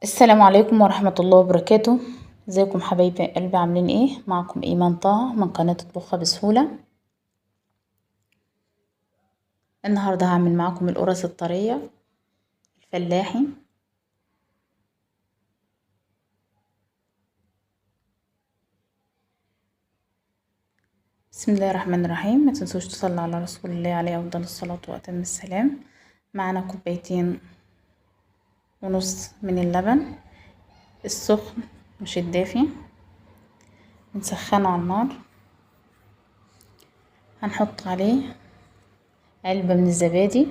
السلام عليكم ورحمة الله وبركاته. ازيكم حبايبي قلبي، عاملين ايه؟ معكم ايمان طه من قناة اطبخها بسهولة. النهاردة هعمل معكم القرص الطرية الفلاحي. بسم الله الرحمن الرحيم. ما تنسوش تصلوا على رسول الله عليه افضل الصلاة واتم السلام. معنا 2.5 كوبايات من اللبن السخن مش الدافي، نسخنه على النار. هنحط عليه علبة من الزبادي